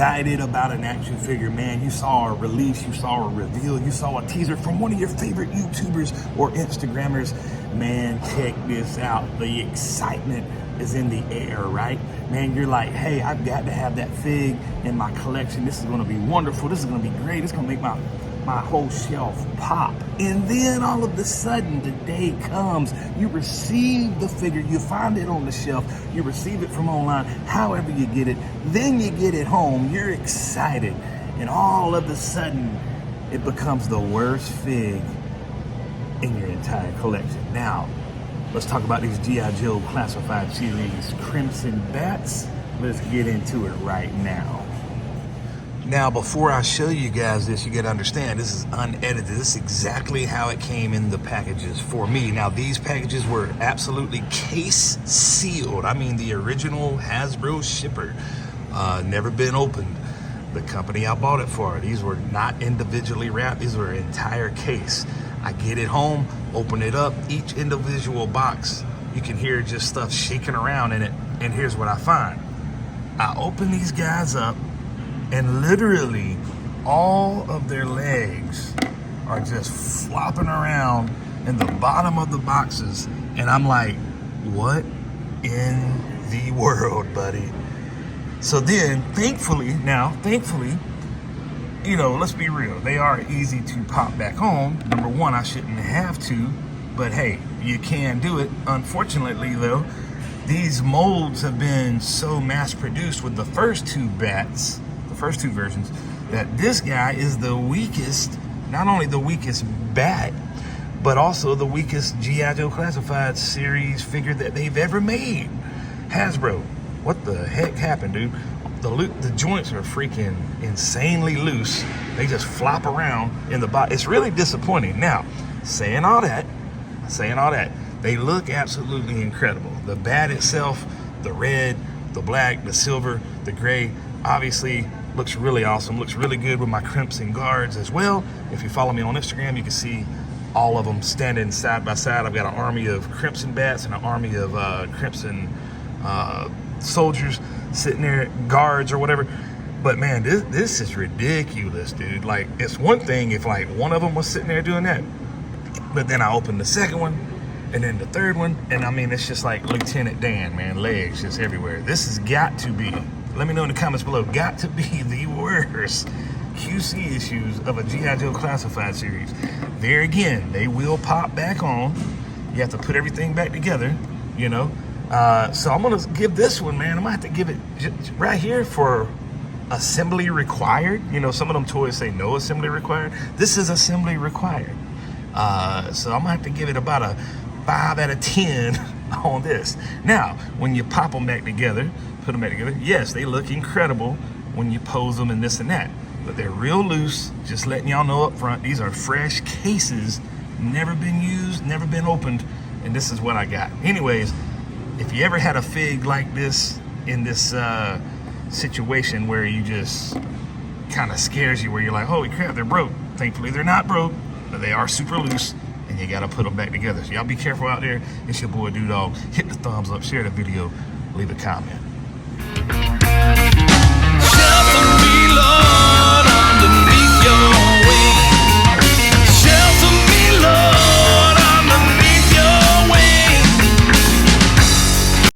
excited about an action figure, man. You saw a release, you saw a reveal, you saw a teaser from one of your favorite YouTubers or Instagrammers. Man, check this out. The excitement is in the air, right? Man, you're like, hey, I've got to have that fig in my collection. This is gonna be wonderful. This is gonna be great. It's gonna make my whole shelf pop. And then all of a sudden the day comes, you receive the figure, you find it on the shelf, you receive it from online, however you get it, then you get it home, you're excited, and all of a sudden it becomes the worst fig in your entire collection. Now, let's talk about these G.I. Joe Classified Series Crimson Bats. Let's get into it right now. Now, before I show you guys this, you got to understand, this is unedited. This is exactly how it came in the packages for me. Now, these packages were absolutely case sealed. I mean, the original Hasbro shipper, never been opened. The company I bought it for, these were not individually wrapped. These were an entire case. I get it home, open it up, each individual box, you can hear just stuff shaking around in it. And here's what I find. I open these guys up, and literally all of their legs are just flopping around in the bottom of the boxes. And I'm like, what in the world, buddy? So then, thankfully, you know, let's be real, they are easy to pop back home. Number one, I shouldn't have to, but hey, you can do it. Unfortunately though, these molds have been so mass produced with the first two bats, the first two versions, that this guy is the weakest, not only the weakest bat, but also the weakest G.I. Joe Classified Series figure that they've ever made. Hasbro, what the heck happened, dude? The joints are freaking insanely loose. They just flop around in the box. It's really disappointing. Now, saying all that, they look absolutely incredible. The bat itself, the red, the black, the silver, the gray, obviously looks really awesome. Looks really good with my crimson guards as well. If you follow me on Instagram, you can see all of them standing side by side. I've got an army of crimson bats and an army of crimson soldiers sitting there, guards or whatever. But man, this is ridiculous, dude. Like, it's one thing if like one of them was sitting there doing that, but then I opened the second one and then the third one, and I mean, it's just like Lieutenant Dan, man, legs just everywhere. This has got to be, let me know in the comments below, got to be the worst QC issues of a G.I. Joe Classified series. There again, they will pop back on. You have to put everything back together, you know. So I'm gonna give this one, man, I'm gonna have to give it right here for assembly required. You know, some of them toys say no assembly required. This is assembly required. So I'm gonna have to give it about a 5 out of 10 on this. Now, when you pop them back together, put them back together, yes, they look incredible when you pose them and this and that, but they're real loose. Just letting y'all know up front, these are fresh cases, never been used, never been opened, and this is what I got. Anyways, if you ever had a fig like this in this situation where you just kind of scares you, where you're like, holy crap, they're broke. Thankfully, they're not broke, but they are super loose, and you got to put them back together. So y'all be careful out there. It's your boy, Dudog. Hit the thumbs up, share the video, leave a comment.